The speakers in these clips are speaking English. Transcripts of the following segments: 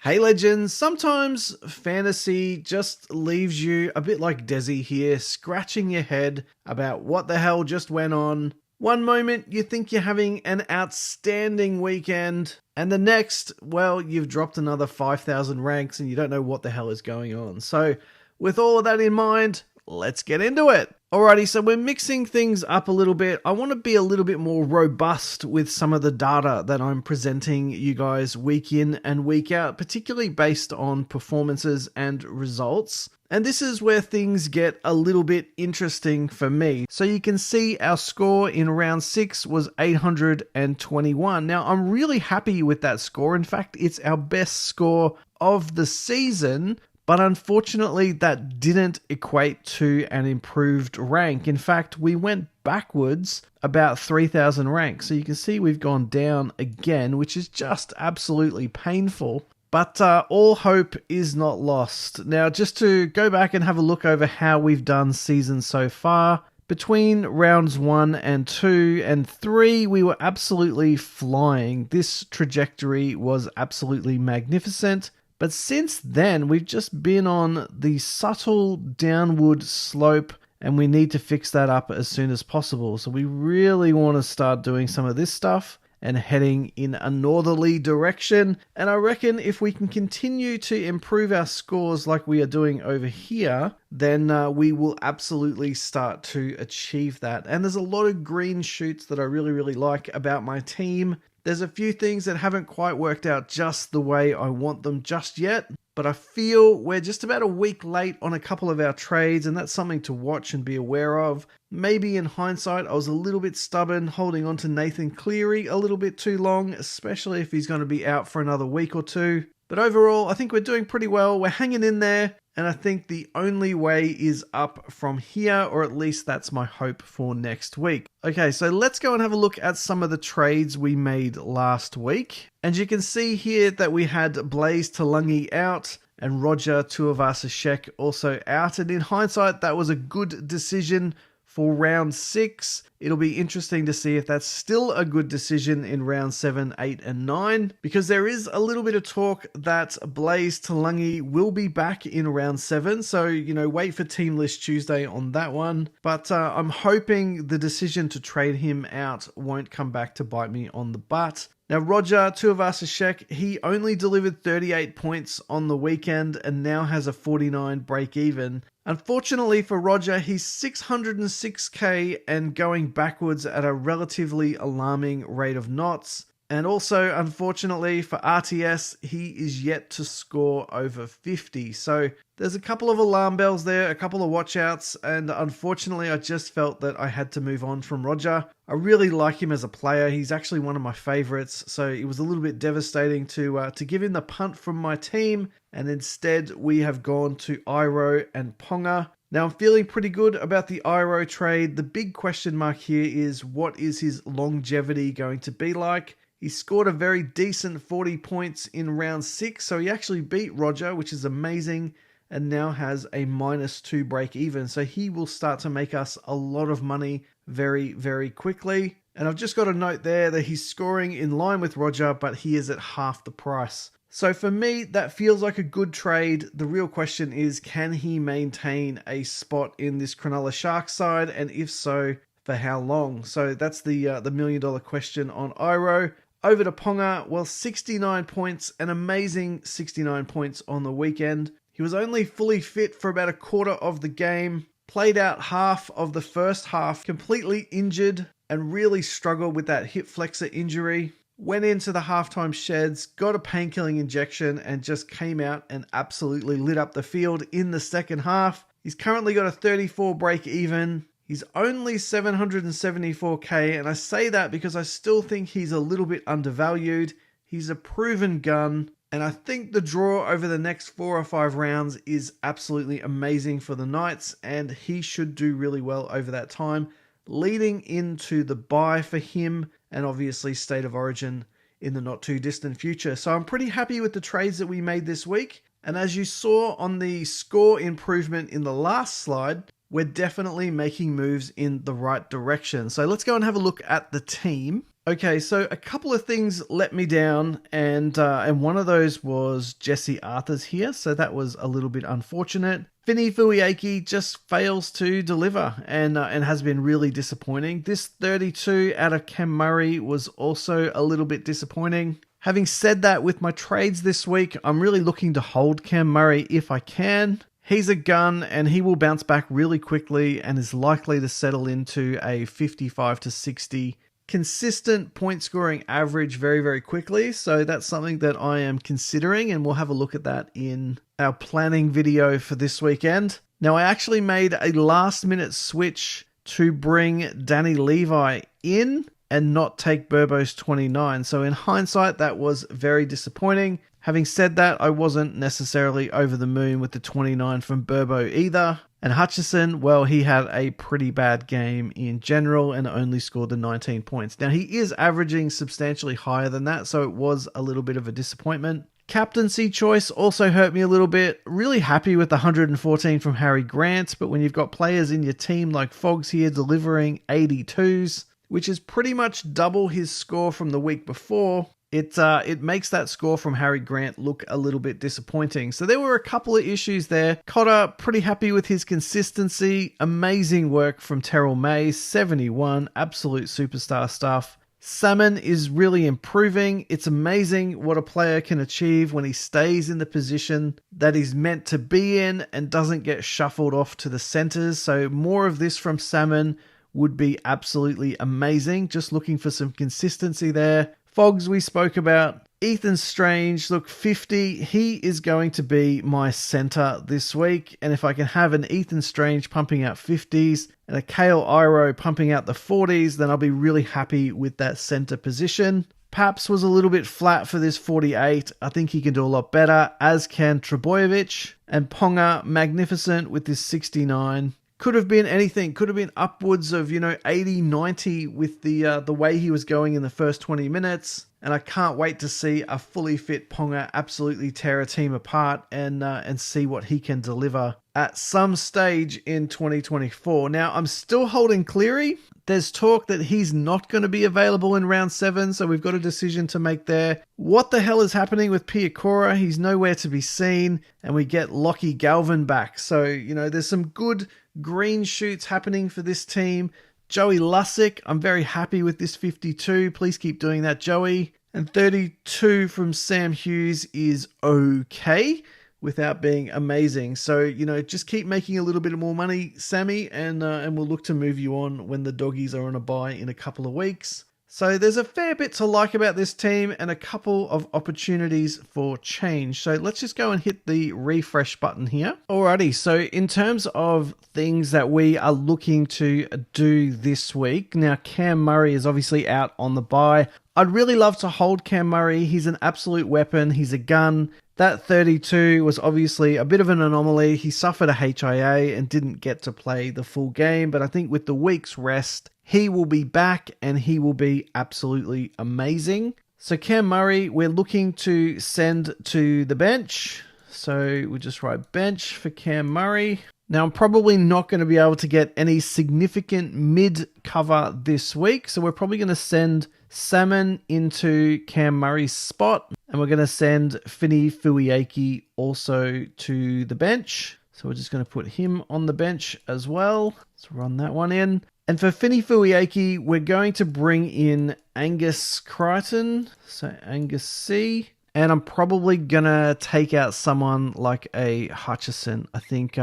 Hey legends, sometimes fantasy just leaves you a bit like Desi here, scratching your head about what the hell just went on. One moment you think you're having an outstanding weekend, and the next, well, you've dropped another 5,000 ranks and you don't know what the hell is going on. So, with all of that in mind, let's get into it. Alrighty, so we're mixing things up a little bit. I want to be a little bit more robust with some of the data that I'm presenting you guys week in and week out, particularly based on performances and results. And this is where things get a little bit interesting for me. So you can see our score in round 6 was 821. Now, I'm really happy with that score. In fact, it's our best score of the season. But unfortunately, that didn't equate to an improved rank. In fact, we went backwards about 3,000 ranks. So you can see we've gone down again, which is just absolutely painful. But all hope is not lost. Now, just to go back and have a look over how we've done season so far, between rounds 1 and 2 and 3, we were absolutely flying. This trajectory was absolutely magnificent. But since then, we've just been on the subtle downward slope, and we need to fix that up as soon as possible. So we really want to start doing some of this stuff and heading in a northerly direction. And I reckon if we can continue to improve our scores like we are doing over here, then we will absolutely start to achieve that. And there's a lot of green shoots that I really like about my team. There's a few things that haven't quite worked out just the way I want them just yet, but I feel we're just about a week late on a couple of our trades, and that's something to watch and be aware of. Maybe in hindsight, I was a little bit stubborn holding on to Nathan Cleary a little bit too long, especially if he's going to be out for another week or two. But overall, I think we're doing pretty well. We're hanging in there. And I think the only way is up from here, or at least that's my hope for next week. Okay, so let's go and have a look at some of the trades we made last week. And you can see here that we had Blaze Talangi out and Roger Tuivasa-Sheck also out. And in hindsight, that was a good decision for round 6. It'll be interesting to see if that's still a good decision in round 7, 8, and 9, because there is a little bit of talk that Blaze Talangi will be back in round 7. So, wait for Team List Tuesday on that one. But I'm hoping the decision to trade him out won't come back to bite me on the butt. Now, Roger Tuivasa-Sheck, he only delivered 38 points on the weekend and now has a 49 break even. Unfortunately for Roger, he's 606k and going backwards at a relatively alarming rate of knots. And also, unfortunately for RTS, he is yet to score over 50. So there's a couple of alarm bells there, a couple of watch outs, and unfortunately I just felt that I had to move on from Roger. I really like him as a player. He's actually one of my favorites, so it was a little bit devastating to give him the punt from my team, and instead we have gone to Iro and Ponga. Now, I'm feeling pretty good about the Iro trade. The big question mark here is, what is his longevity going to be like? He scored a very decent 40 points in round 6, so he actually beat Roger, which is amazing, and now has a -2 break even. So he will start to make us a lot of money very quickly. And I've just got a note there that he's scoring in line with Roger, but he is at half the price. So for me, that feels like a good trade. The real question is, can he maintain a spot in this Cronulla Sharks side? And if so, for how long? So that's the $1 million question on Iro. Over to Ponga, well, 69 points, an amazing 69 points on the weekend. He was only fully fit for about a quarter of the game, played out half of the first half, completely injured, and really struggled with that hip flexor injury. Went into the halftime sheds, got a painkilling injection, and just came out and absolutely lit up the field in the second half. He's currently got a 34 break even. He's only 774k, and I say that because I still think he's a little bit undervalued. He's a proven gun, and I think the draw over the next 4 or 5 rounds is absolutely amazing for the Knights, and he should do really well over that time, leading into the bye for him, and obviously State of Origin in the not too distant future. So I'm pretty happy with the trades that we made this week, and as you saw on the score improvement in the last slide, we're definitely making moves in the right direction. So let's go and have a look at the team. Okay, so a couple of things let me down, and one of those was Jesse Arthurs here, so that was a little bit unfortunate. Fini Fuiaki just fails to deliver and has been really disappointing. This 32 out of Cam Murray was also a little bit disappointing. Having said that, with my trades this week, I'm really looking to hold Cam Murray if I can. He's a gun and he will bounce back really quickly and is likely to settle into a 55 to 60 consistent point scoring average very, very quickly. So that's something that I am considering, and we'll have a look at that in our planning video for this weekend. Now, I actually made a last minute switch to bring Danny Levi in and not take Burbo's 29. So in hindsight, that was very disappointing. Having said that, I wasn't necessarily over the moon with the 29 from Burbo either. And Hutchison, well, he had a pretty bad game in general and only scored the 19 points. Now, he is averaging substantially higher than that, so it was a little bit of a disappointment. Captaincy choice also hurt me a little bit. Really happy with the 114 from Harry Grant, but when you've got players in your team like Fogs here delivering 82s, which is pretty much double his score from the week before, it makes that score from Harry Grant look a little bit disappointing. So there were a couple of issues there. Cotter, pretty happy with his consistency. Amazing work from Terrell May, 71, absolute superstar stuff. Salmon is really improving. It's amazing what a player can achieve when he stays in the position that he's meant to be in and doesn't get shuffled off to the centers. So more of this from Salmon would be absolutely amazing. Just looking for some consistency there. Fogs we spoke about. Ethan Strange, look, 50. He is going to be my center this week. And if I can have an Ethan Strange pumping out 50s and a Kale Iro pumping out the 40s, then I'll be really happy with that center position. Paps was a little bit flat for this 48. I think he can do a lot better, as can Trebojevic. And Ponga, magnificent with this 69. Could have been anything. Could have been upwards of, 80, 90 with the way he was going in the first 20 minutes. And I can't wait to see a fully fit Ponga absolutely tear a team apart and see what he can deliver at some stage in 2024. Now, I'm still holding Cleary. There's talk that he's not going to be available in round 7, so we've got a decision to make there. What the hell is happening with Piakora? He's nowhere to be seen, and we get Lockie Galvin back. So, there's some good green shoots happening for this team. Joey Lussick, I'm very happy with this 52. Please keep doing that, Joey. And 32 from Sam Hughes is okay without being amazing. So, just keep making a little bit more money, Sammy, and we'll look to move you on when the doggies are on a bye in a couple of weeks. So there's a fair bit to like about this team and a couple of opportunities for change. So let's just go and hit the refresh button here. Alrighty, so in terms of things that we are looking to do this week, now Cam Murray is obviously out on the bye. I'd really love to hold Cam Murray. He's an absolute weapon. He's a gun. That 32 was obviously a bit of an anomaly. He suffered a HIA and didn't get to play the full game, but I think with the week's rest, he will be back and he will be absolutely amazing. So Cam Murray, we're looking to send to the bench. So we'll just write bench for Cam Murray. Now, I'm probably not going to be able to get any significant mid cover this week, so we're probably going to send Salmon into Cam Murray's spot, and we're going to send Fini Fuiaki also to the bench. So we're just going to put him on the bench as well. Let's run that one in. And for Fini Fuiaki, we're going to bring in Angus Crichton, so Angus C. And I'm probably going to take out someone like a Hutchison. I think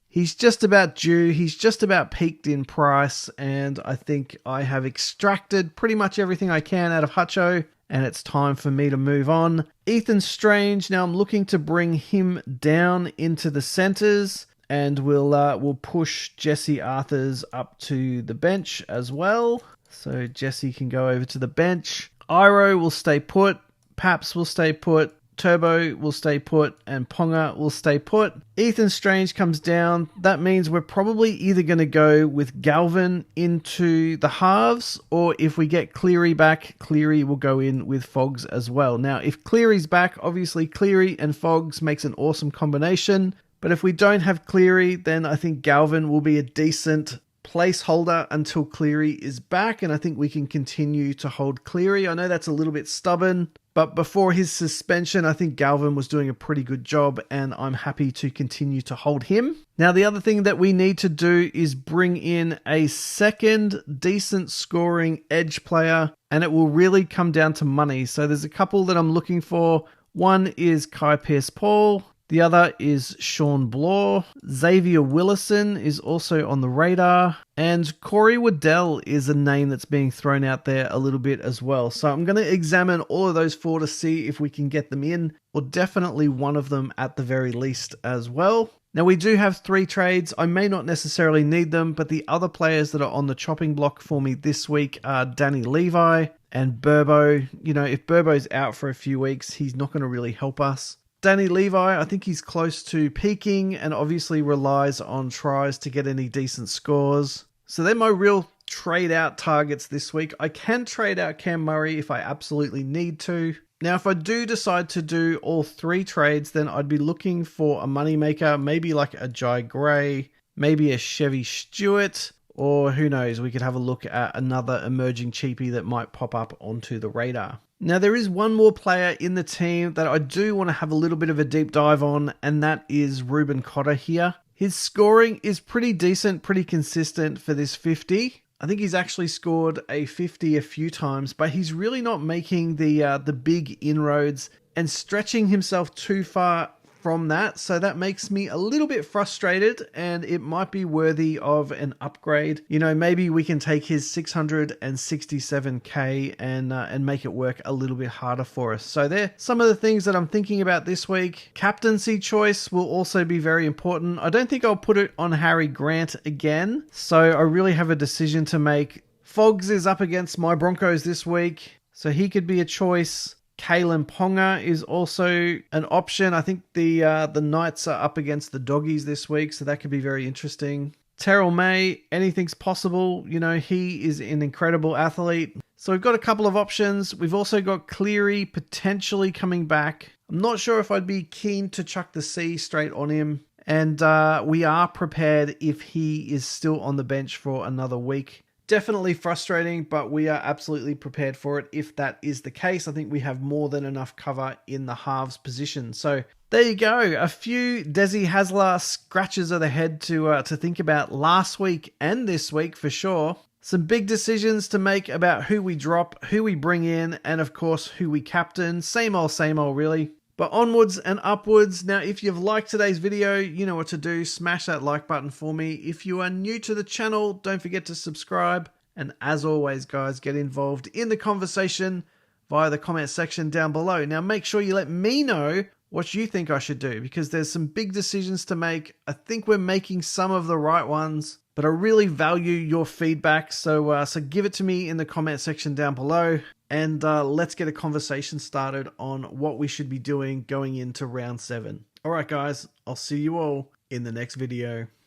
he's just about due. He's just about peaked in price. And I think I have extracted pretty much everything I can out of Hutcho. And it's time for me to move on. Ethan Strange, now I'm looking to bring him down into the centers. And we'll push Jesse Arthurs up to the bench as well. So Jesse can go over to the bench. Iro will stay put. Paps will stay put. Turbo will stay put. And Ponga will stay put. Ethan Strange comes down. That means we're probably either going to go with Galvin into the halves, or if we get Cleary back, Cleary will go in with Fogs as well. Now, if Cleary's back, obviously Cleary and Fogs makes an awesome combination. But if we don't have Cleary, then I think Galvin will be a decent placeholder until Cleary is back, and I think we can continue to hold Cleary. I know that's a little bit stubborn, but before his suspension, I think Galvin was doing a pretty good job, and I'm happy to continue to hold him. Now, the other thing that we need to do is bring in a second decent scoring edge player, and it will really come down to money. So there's a couple that I'm looking for. One is Kai Pearce-Paul. The other is Sean Bloor. Xavier Willison is also on the radar. And Corey Waddell is a name that's being thrown out there a little bit as well. So I'm going to examine all of those four to see if we can get them in, or definitely one of them at the very least as well. Now, we do have 3 trades. I may not necessarily need them, but the other players that are on the chopping block for me this week are Danny Levi and Burbo. You know, if Burbo's out for a few weeks, he's not going to really help us. Danny Levi, I think he's close to peaking and obviously relies on tries to get any decent scores. So they're my real trade out targets this week. I can trade out Cam Murray if I absolutely need to. Now, if I do decide to do all 3 trades, then I'd be looking for a moneymaker, maybe like a Jai Gray, maybe a Chevy Stewart, or who knows, we could have a look at another emerging cheapie that might pop up onto the radar. Now, there is one more player in the team that I do want to have a little bit of a deep dive on, and that is Ruben Cotter here. His scoring is pretty decent, pretty consistent for this 50. I think he's actually scored a 50 a few times, but he's really not making the big inroads and stretching himself too far from that. So that makes me a little bit frustrated, and it might be worthy of an upgrade. You know, maybe we can take his 667k and make it work a little bit harder for us. So they're some of the things that I'm thinking about this week. Captaincy choice will also be very important. I don't think I'll put it on Harry Grant again. So I really have a decision to make. Foggs is up against my Broncos this week, so he could be a choice. Kalen Ponga is also an option. I think the Knights are up against the Doggies this week, so that could be very interesting. Terrell May, anything's possible. You know, he is an incredible athlete. So we've got a couple of options. We've also got Cleary potentially coming back. I'm not sure if I'd be keen to chuck the C straight on him. And we are prepared if he is still on the bench for another week. Definitely frustrating, but we are absolutely prepared for it if that is the case. I think we have more than enough cover in the halves position. So there you go. A few Desi Hasler scratches of the head to think about last week and this week for sure. Some big decisions to make about who we drop, who we bring in, and of course who we captain. Same old really. But onwards and upwards. Now, if you've liked today's video, you know what to do. Smash that like button for me. If you are new to the channel, don't forget to subscribe. And as always, guys, get involved in the conversation via the comment section down below. Now, make sure you let me know what you think I should do, because there's some big decisions to make. I think we're making some of the right ones, but I really value your feedback. So give it to me in the comment section down below. And let's get a conversation started on what we should be doing going into round 7. All right, guys, I'll see you all in the next video.